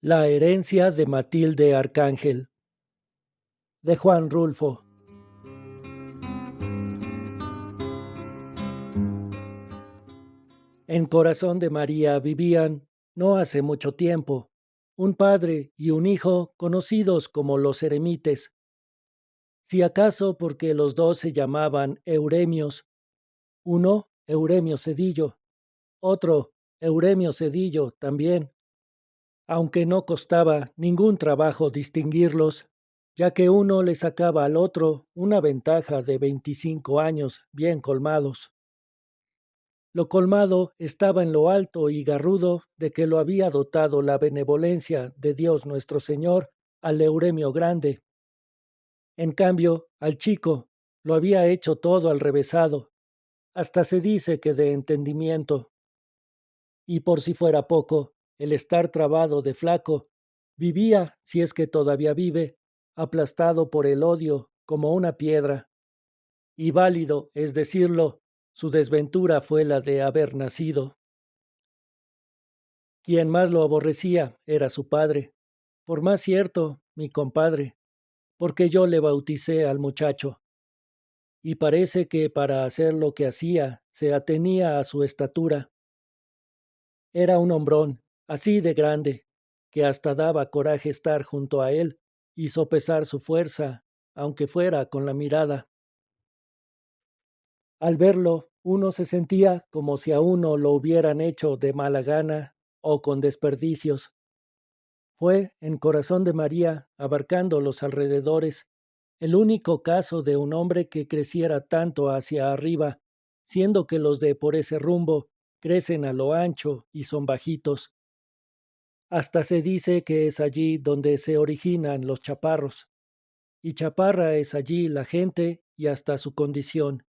La herencia de Matilde Arcángel, de Juan Rulfo. En Corazón de María vivían, no hace mucho tiempo, un padre y un hijo conocidos como los eremites, si acaso porque los dos se llamaban Euremios, uno Euremio Cedillo, otro Euremio Cedillo también, aunque no costaba ningún trabajo distinguirlos, ya que uno le sacaba al otro una ventaja de 25 años bien colmados. Lo colmado estaba en lo alto y garrudo de que lo había dotado la benevolencia de Dios nuestro Señor al Euremio grande. En cambio, al chico lo había hecho todo al revésado, hasta se dice que de entendimiento. Y por si fuera poco, el estar trabado de flaco, vivía, si es que todavía vive, aplastado por el odio como una piedra. Y válido es decirlo, su desventura fue la de haber nacido. Quien más lo aborrecía era su padre, por más cierto, mi compadre, porque yo le bauticé al muchacho, y parece que para hacer lo que hacía se atenía a su estatura. Era un hombrón, así de grande, que hasta daba coraje estar junto a él y sopesar su fuerza, aunque fuera con la mirada. Al verlo, uno se sentía como si a uno lo hubieran hecho de mala gana o con desperdicios. Fue en Corazón de María, abarcando los alrededores, el único caso de un hombre que creciera tanto hacia arriba, siendo que los de por ese rumbo crecen a lo ancho y son bajitos. Hasta se dice que es allí donde se originan los chaparros, y chaparra es allí la gente y hasta su condición.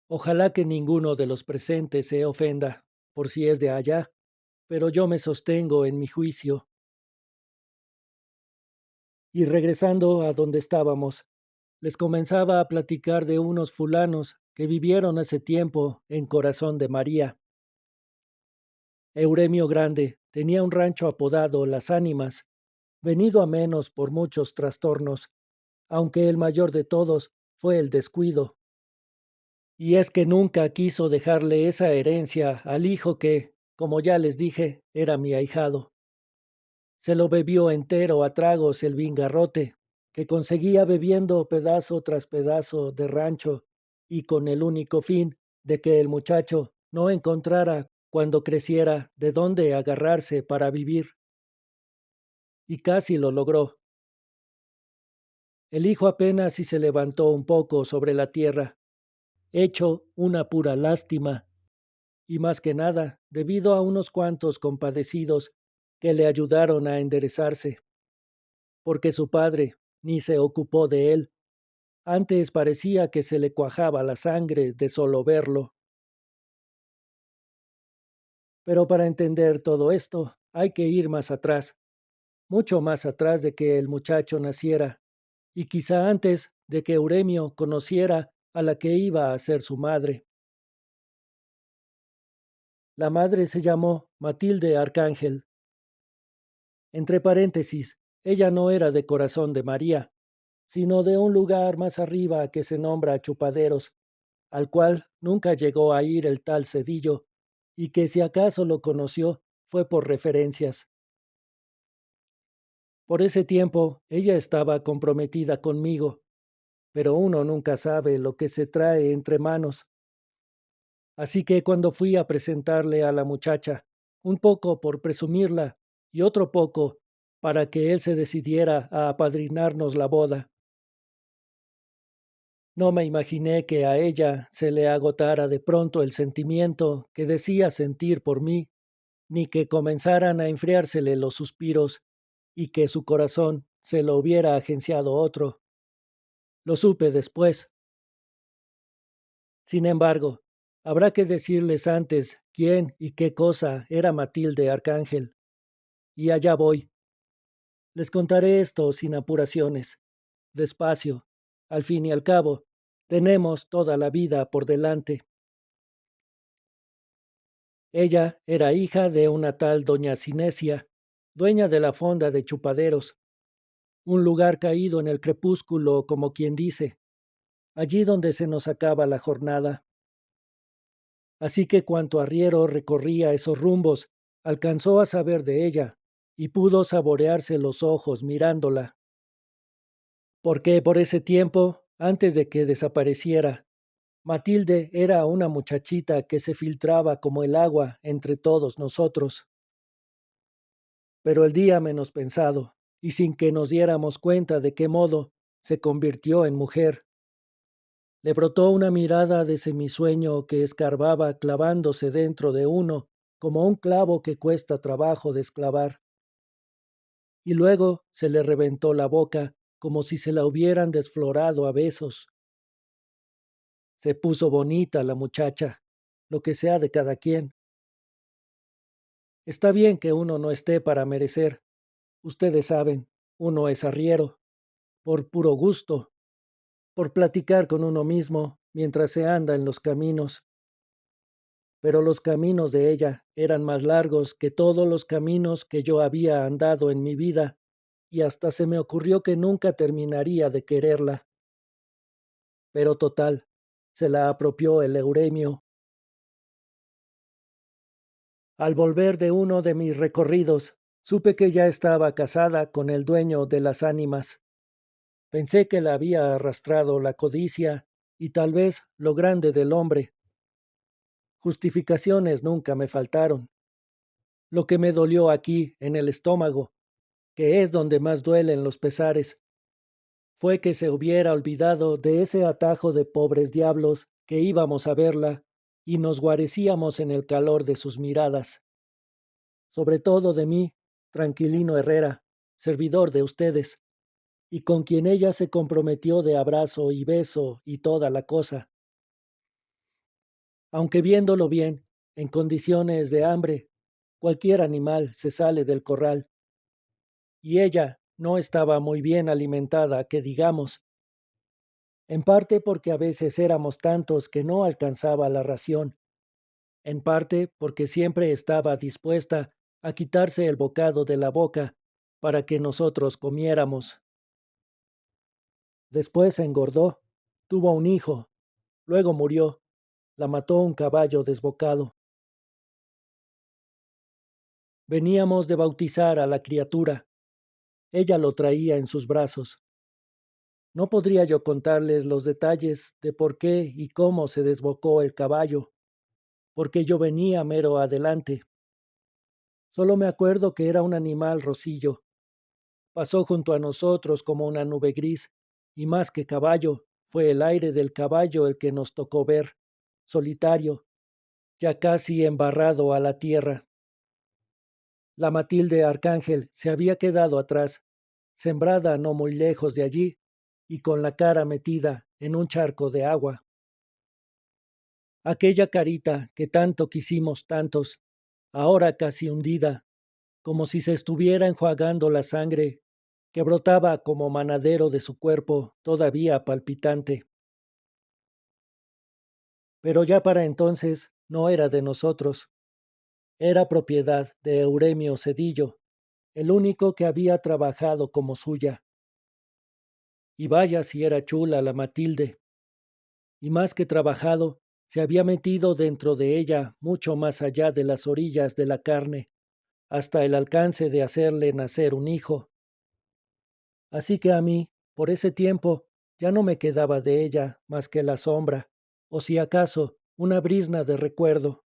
Ojalá que ninguno de los presentes se ofenda, por si es de allá, pero yo me sostengo en mi juicio. Y regresando a donde estábamos, les comenzaba a platicar de unos fulanos que vivieron hace tiempo en Corazón de María. Euremio Grande tenía un rancho apodado Las Ánimas, venido a menos por muchos trastornos, aunque el mayor de todos fue el descuido. Y es que nunca quiso dejarle esa herencia al hijo que, como ya les dije, era mi ahijado. Se lo bebió entero a tragos el vingarrote, que conseguía bebiendo pedazo tras pedazo de rancho, y con el único fin de que el muchacho no encontrara cuando creciera de dónde agarrarse para vivir. Y casi lo logró. El hijo apenas si se levantó un poco sobre la tierra, hecho una pura lástima, y más que nada debido a unos cuantos compadecidos que le ayudaron a enderezarse, porque su padre ni se ocupó de él. Antes parecía que se le cuajaba la sangre de solo verlo. Pero para entender todo esto hay que ir más atrás, mucho más atrás de que el muchacho naciera, y quizá antes de que Euremio conociera a la que iba a ser su madre. La madre se llamó Matilde Arcángel. Entre paréntesis, ella no era de Corazón de María, sino de un lugar más arriba que se nombra Chupaderos, al cual nunca llegó a ir el tal Cedillo, y que si acaso lo conoció fue por referencias. Por ese tiempo ella estaba comprometida conmigo, pero uno nunca sabe lo que se trae entre manos. Así que cuando fui a presentarle a la muchacha, un poco por presumirla y otro poco para que él se decidiera a apadrinarnos la boda, no me imaginé que a ella se le agotara de pronto el sentimiento que decía sentir por mí, ni que comenzaran a enfriársele los suspiros y que su corazón se lo hubiera agenciado otro. Lo supe después. Sin embargo, habrá que decirles antes quién y qué cosa era Matilde Arcángel. Y allá voy. Les contaré esto sin apuraciones, despacio. Al fin y al cabo, tenemos toda la vida por delante. Ella era hija de una tal doña Cinesia, dueña de la fonda de chupaderos, un lugar caído en el crepúsculo, como quien dice, allí donde se nos acaba la jornada. Así que cuanto arriero recorría esos rumbos, alcanzó a saber de ella, y pudo saborearse los ojos mirándola, porque por ese tiempo, antes de que desapareciera, Matilde era una muchachita que se filtraba como el agua entre todos nosotros. Pero el día menos pensado, y sin que nos diéramos cuenta de qué modo, se convirtió en mujer. Le brotó una mirada de semisueño que escarbaba clavándose dentro de uno, como un clavo que cuesta trabajo desclavar. Y luego se le reventó la boca, como si se la hubieran desflorado a besos. Se puso bonita la muchacha, lo que sea de cada quien. Está bien que uno no esté para merecer. Ustedes saben, uno es arriero, por puro gusto, por platicar con uno mismo mientras se anda en los caminos. Pero los caminos de ella eran más largos que todos los caminos que yo había andado en mi vida, y hasta se me ocurrió que nunca terminaría de quererla. Pero total, se la apropió el Euremio. Al volver de uno de mis recorridos, supe que ya estaba casada con el dueño de las ánimas. Pensé que la había arrastrado la codicia y tal vez lo grande del hombre. Justificaciones nunca me faltaron. Lo que me dolió aquí, en el estómago, que es donde más duelen los pesares, fue que se hubiera olvidado de ese atajo de pobres diablos que íbamos a verla y nos guarecíamos en el calor de sus miradas, sobre todo de mí, Tranquilino Herrera, servidor de ustedes, y con quien ella se comprometió de abrazo y beso y toda la cosa. Aunque viéndolo bien, en condiciones de hambre, cualquier animal se sale del corral, y ella no estaba muy bien alimentada, que digamos, en parte porque a veces éramos tantos que no alcanzaba la ración, en parte porque siempre estaba dispuesta a quitarse el bocado de la boca para que nosotros comiéramos. Después se engordó, tuvo un hijo, luego murió, la mató un caballo desbocado. Veníamos de bautizar a la criatura, ella lo traía en sus brazos. No podría yo contarles los detalles de por qué y cómo se desbocó el caballo, porque yo venía mero adelante. Solo me acuerdo que era un animal rosillo. Pasó junto a nosotros como una nube gris, y más que caballo, fue el aire del caballo el que nos tocó ver, solitario, ya casi embarrado a la tierra. La Matilde Arcángel se había quedado atrás, sembrada no muy lejos de allí, y con la cara metida en un charco de agua. Aquella carita que tanto quisimos tantos, ahora casi hundida, como si se estuviera enjuagando la sangre que brotaba como manadero de su cuerpo todavía palpitante. Pero ya para entonces no era de nosotros, era propiedad de Euremio Cedillo, el único que había trabajado como suya. Y vaya si era chula la Matilde, y más que trabajado, se había metido dentro de ella mucho más allá de las orillas de la carne, hasta el alcance de hacerle nacer un hijo. Así que a mí, por ese tiempo, ya no me quedaba de ella más que la sombra, o si acaso, una brizna de recuerdo.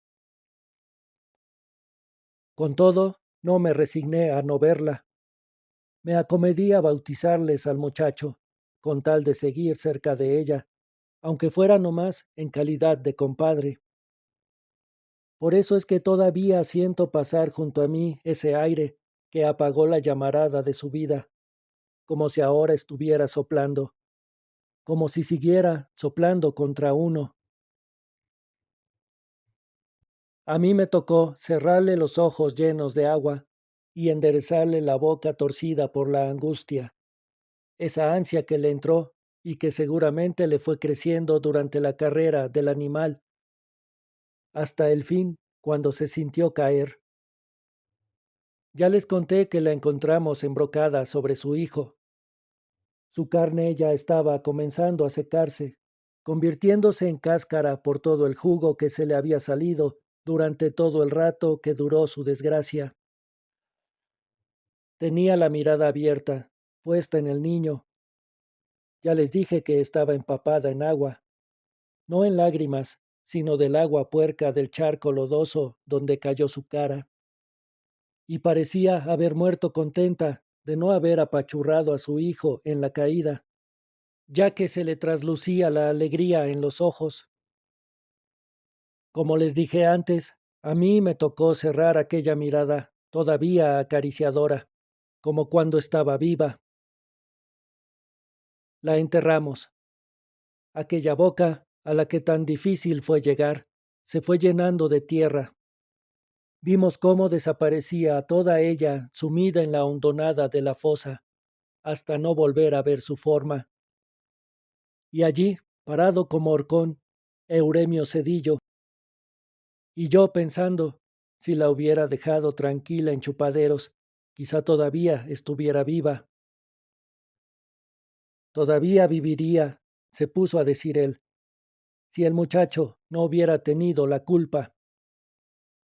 Con todo, no me resigné a no verla. Me acomedí a bautizarles al muchacho, con tal de seguir cerca de ella, aunque fuera nomás en calidad de compadre. Por eso es que todavía siento pasar junto a mí ese aire que apagó la llamarada de su vida, como si ahora estuviera soplando, como si siguiera soplando contra uno. A mí me tocó cerrarle los ojos llenos de agua y enderezarle la boca torcida por la angustia, esa ansia que le entró y que seguramente le fue creciendo durante la carrera del animal, hasta el fin, cuando se sintió caer. Ya les conté que la encontramos embrocada sobre su hijo. Su carne ya estaba comenzando a secarse, convirtiéndose en cáscara por todo el jugo que se le había salido durante todo el rato que duró su desgracia. Tenía la mirada abierta, puesta en el niño. Ya les dije que estaba empapada en agua, no en lágrimas, sino del agua puerca del charco lodoso donde cayó su cara, y parecía haber muerto contenta de no haber apachurrado a su hijo en la caída, ya que se le traslucía la alegría en los ojos. Como les dije antes, a mí me tocó cerrar aquella mirada todavía acariciadora, como cuando estaba viva. La enterramos. Aquella boca, a la que tan difícil fue llegar, se fue llenando de tierra. Vimos cómo desaparecía toda ella sumida en la hondonada de la fosa, hasta no volver a ver su forma. Y allí, parado como horcón, Euremio Cedillo, y yo pensando, si la hubiera dejado tranquila en Chupaderos, quizá todavía estuviera viva. Todavía viviría, se puso a decir él, si el muchacho no hubiera tenido la culpa.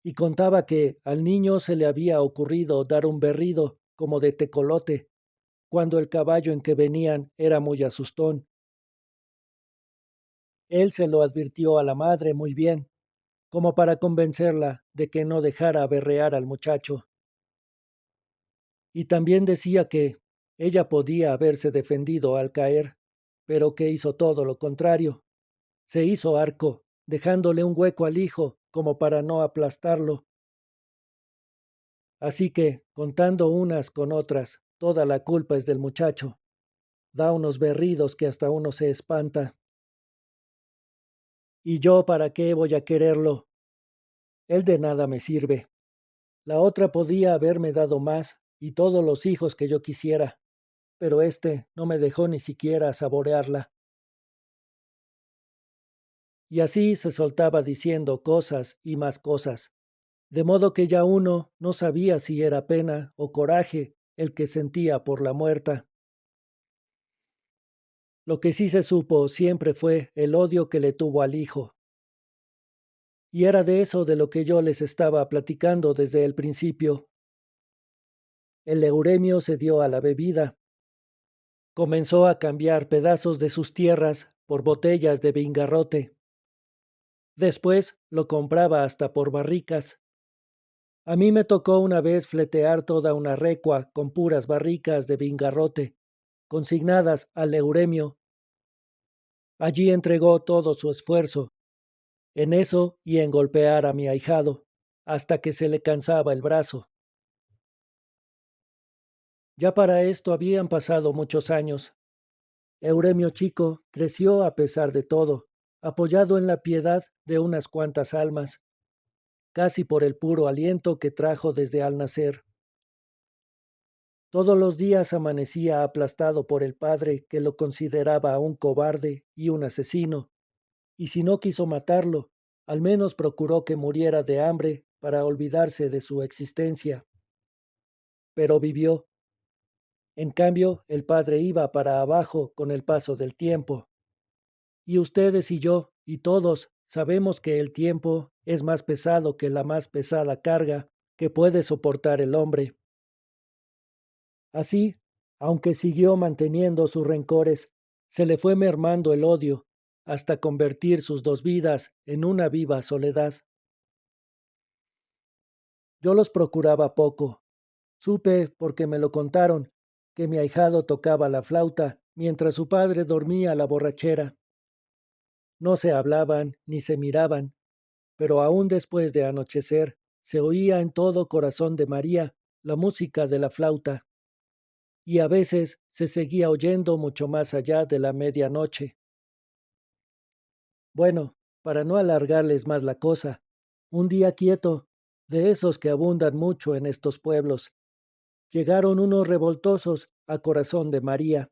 Y contaba que al niño se le había ocurrido dar un berrido como de tecolote, cuando el caballo en que venían era muy asustón. Él se lo advirtió a la madre muy bien, como para convencerla de que no dejara berrear al muchacho. Y también decía que ella podía haberse defendido al caer, pero que hizo todo lo contrario. Se hizo arco, dejándole un hueco al hijo como para no aplastarlo. Así que, contando unas con otras, toda la culpa es del muchacho. Da unos berridos que hasta uno se espanta. ¿Y yo para qué voy a quererlo? Él de nada me sirve. La otra podía haberme dado más y todos los hijos que yo quisiera, pero este no me dejó ni siquiera saborearla. Y así se soltaba diciendo cosas y más cosas, de modo que ya uno no sabía si era pena o coraje el que sentía por la muerta. Lo que sí se supo siempre fue el odio que le tuvo al hijo, y era de eso de lo que yo les estaba platicando desde el principio. El Euremio se dio a la bebida, comenzó a cambiar pedazos de sus tierras por botellas de vingarrote. Después lo compraba hasta por barricas. A mí me tocó una vez fletear toda una recua con puras barricas de vingarrote, consignadas al Euremio. Allí entregó todo su esfuerzo, en eso y en golpear a mi ahijado, hasta que se le cansaba el brazo. Ya para esto habían pasado muchos años. Euremio chico creció a pesar de todo, apoyado en la piedad de unas cuantas almas, casi por el puro aliento que trajo desde al nacer. Todos los días amanecía aplastado por el padre que lo consideraba un cobarde y un asesino, y si no quiso matarlo, al menos procuró que muriera de hambre para olvidarse de su existencia. Pero vivió. En cambio, el padre iba para abajo con el paso del tiempo. Y ustedes y yo, y todos, sabemos que el tiempo es más pesado que la más pesada carga que puede soportar el hombre. Así, aunque siguió manteniendo sus rencores, se le fue mermando el odio, hasta convertir sus dos vidas en una viva soledad. Yo los procuraba poco. Supe, porque me lo contaron, que mi ahijado tocaba la flauta mientras su padre dormía a la borrachera. No se hablaban ni se miraban, pero aún después de anochecer se oía en todo corazón de María la música de la flauta, y a veces se seguía oyendo mucho más allá de la medianoche. Bueno, para no alargarles más la cosa, un día quieto, de esos que abundan mucho en estos pueblos, llegaron unos revoltosos a corazón de María.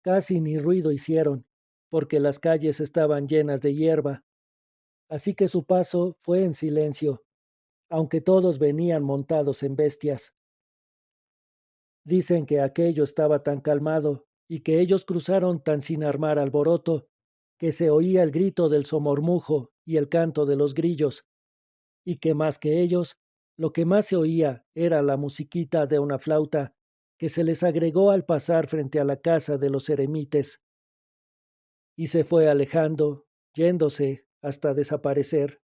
Casi ni ruido hicieron, porque las calles estaban llenas de hierba, así que su paso fue en silencio. aunque todos venían montados en bestias. Dicen que aquello estaba tan calmado y que ellos cruzaron tan sin armar alboroto, que se oía el grito del somormujo y el canto de los grillos, y que más que ellos, lo que más se oía era la musiquita de una flauta que se les agregó al pasar frente a la casa de los eremites, y se fue alejando, yéndose hasta desaparecer.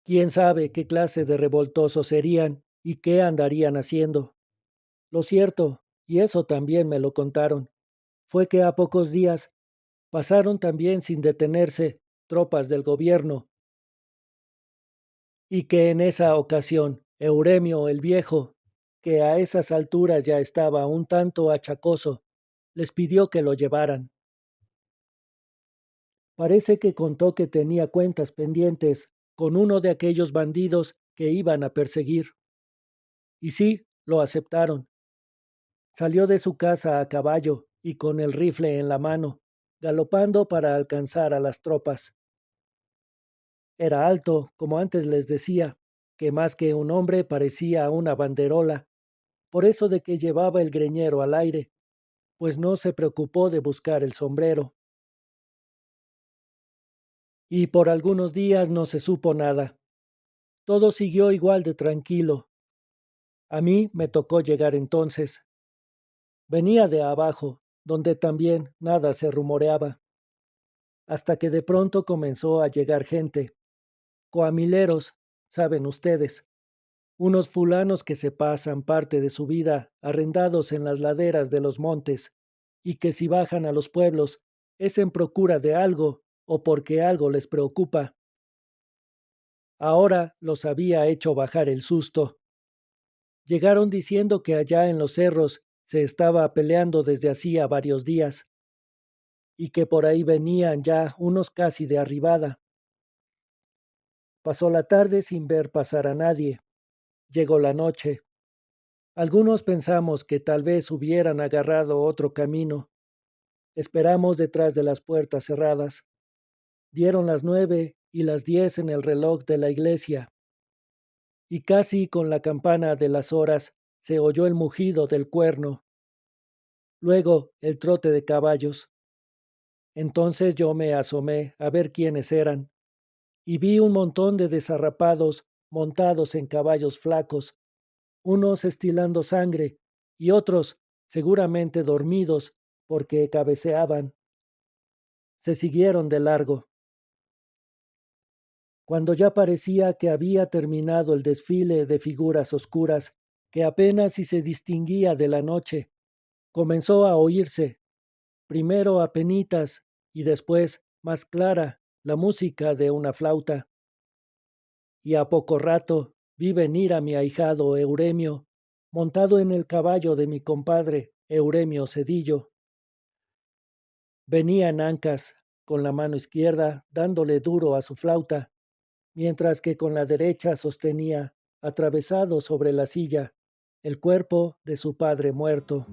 Quién sabe qué clase de revoltosos serían y qué andarían haciendo. Lo cierto, y eso también me lo contaron, fue que a pocos días pasaron también sin detenerse tropas del gobierno, y que en esa ocasión Euremio el Viejo, que a esas alturas ya estaba un tanto achacoso, les pidió que lo llevaran. Parece que contó que tenía cuentas pendientes con uno de aquellos bandidos que iban a perseguir. Y sí, lo aceptaron. Salió de su casa a caballo y con el rifle en la mano, galopando para alcanzar a las tropas. Era alto, como antes les decía, que más que un hombre parecía una banderola, por eso de que llevaba el greñero al aire, pues no se preocupó de buscar el sombrero. Y por algunos días no se supo nada. Todo siguió igual de tranquilo. A mí me tocó llegar entonces. Venía de abajo, donde también nada se rumoreaba, hasta que de pronto comenzó a llegar gente, coamileros, saben ustedes, unos fulanos que se pasan parte de su vida arrendados en las laderas de los montes, y que si bajan a los pueblos es en procura de algo o porque algo les preocupa. Ahora los había hecho bajar el susto. Llegaron diciendo que allá en los cerros se estaba peleando desde hacía varios días, y que por ahí venían ya unos casi de arribada. Pasó la tarde sin ver pasar a nadie. Llegó la noche. Algunos pensamos que tal vez hubieran agarrado otro camino. Esperamos detrás de las puertas cerradas. Dieron las 9 y las 10 en el reloj de la iglesia, y casi con la campana de las horas se oyó el mugido del cuerno, luego el trote de caballos. Entonces yo me asomé a ver quiénes eran, y vi un montón de desarrapados montados en caballos flacos, unos estilando sangre y otros seguramente dormidos porque cabeceaban. Se siguieron de largo. Cuando ya parecía que había terminado el desfile de figuras oscuras, que apenas si se distinguía de la noche, comenzó a oírse, primero apenitas y después, más clara, la música de una flauta. Y a poco rato vi venir a mi ahijado Euremio, montado en el caballo de mi compadre Euremio Cedillo. Venía en ancas, con la mano izquierda dándole duro a su flauta, mientras que con la derecha sostenía, atravesado sobre la silla, el cuerpo de su padre muerto.